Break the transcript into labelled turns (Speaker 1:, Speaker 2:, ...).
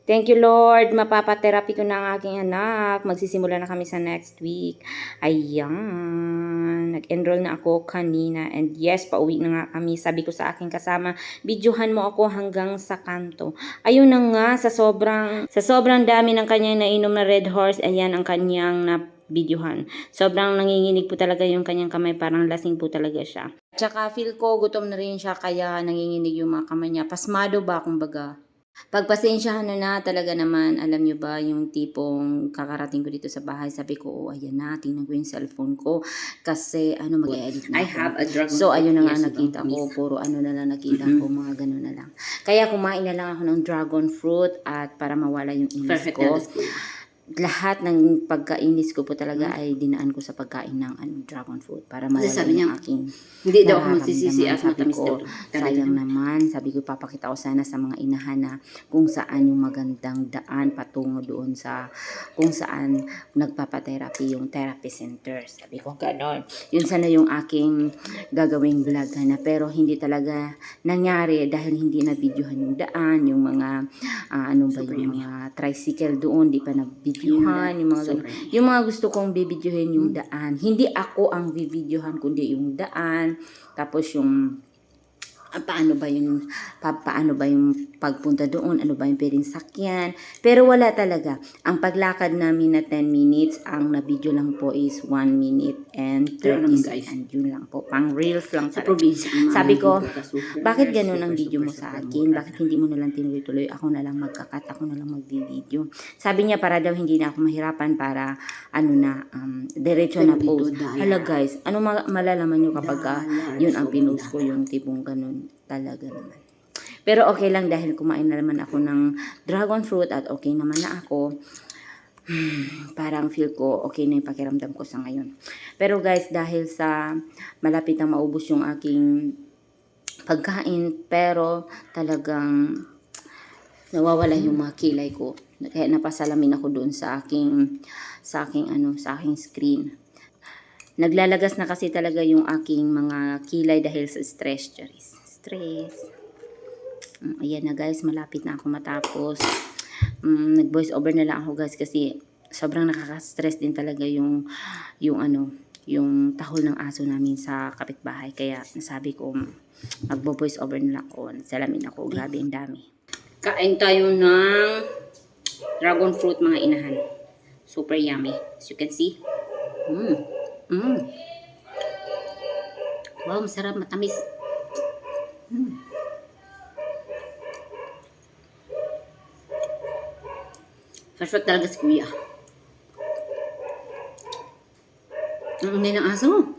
Speaker 1: Thank you, Lord. Mapapatherapy ko na ang aking anak. Magsisimula na kami sa next week. Ayan. Nag-enroll na ako kanina. And yes, pauwi na nga kami. Sabi ko sa aking kasama, videohan mo ako hanggang sa kanto. Ayun na nga, sa sobrang dami ng kanyang nainom na Red Horse, ayan ang kanyang na videohan. Sobrang nanginginig po talaga yung kanyang kamay. Parang lasing po talaga siya. Tsaka feel ko gutom na rin siya kaya nanginginig yung mga kamay niya. Pasmado ba kumbaga? Pagpasensyahan na talaga naman, alam nyo ba, yung tipong kakarating ko dito sa bahay, sabi ko, oh, ayan na, tingnan ko yung cellphone ko, kasi, mag-edit na
Speaker 2: I
Speaker 1: ako.
Speaker 2: have a dragon
Speaker 1: So, ayun na nga,
Speaker 2: yes,
Speaker 1: nakita ko, puro na lang nakita ko, mga ganun na lang. Kaya kumain na lang ako ng dragon fruit, at para mawala yung inis
Speaker 2: Perfect
Speaker 1: ko.
Speaker 2: na
Speaker 1: Lahat ng pagkainis ko po talaga ay dinaan ko sa pagkain ng dragon fruit para mawala
Speaker 2: sabi niya,
Speaker 1: yung aking
Speaker 2: hindi daw ako magsisisi at
Speaker 1: sabi
Speaker 2: matamis
Speaker 1: ko,
Speaker 2: daw.
Speaker 1: sayang naman, sabi ko papakita ko sana sa mga inahan na kung saan yung magandang daan patungo doon sa kung saan nagpapatherapy yung therapy center. Sabi ko ganon. Yun sana yung aking gagawing vlog na pero hindi talaga nangyari dahil hindi na videohan yung daan, yung mga yung mga tricycle doon, di pa na videohan, yung mga ganun. Yung mga gusto kong bibidyohin yung daan. Hindi ako ang bibidyohan, kundi yung daan. Tapos yung paano ba yung pagpunta doon, ano ba yung pwedeng sakyan. Pero wala talaga. Ang paglakad namin na 10 minutes, ang na-video lang po is 1 minute and 30 seconds. Yun lang po. Pang reels lang talaga. Sabi ko, bakit ganun ang video mo sa akin? Bakit hindi mo nalang tinuloy-tuloy? Ako na lang magkakat, ako na lang mag-video. Sabi niya para daw hindi na ako mahirapan para diretso na post. Hala guys, ano malalaman nyo kapag yun ang pinost ko, yung tipong ganun talaga naman. Pero okay lang dahil kumain na naman ako ng dragon fruit at okay naman na ako. Parang feel ko okay na yung pakiramdam ko sa ngayon. Pero guys, dahil sa malapit na maubos yung aking pagkain, pero talagang nawawala yung mga kilay ko. Kaya napasalamin ako doon sa aking screen. Naglalagas na kasi talaga yung aking mga kilay dahil sa stress, Charis. Stress. Ayan na guys, malapit na ako matapos. Nag-voice over na lang ako guys kasi sobrang nakaka-stress din talaga yung tahol ng aso namin sa kapitbahay. Kaya nasabi ko, magbo-voice over na lang ako. Salamin ako, grabe ang dami. Kain tayo ng dragon fruit mga inahan. Super yummy. As you can see. Wow, masarap, matamis. Perfect talaga si kuya. Ang unay ng aso.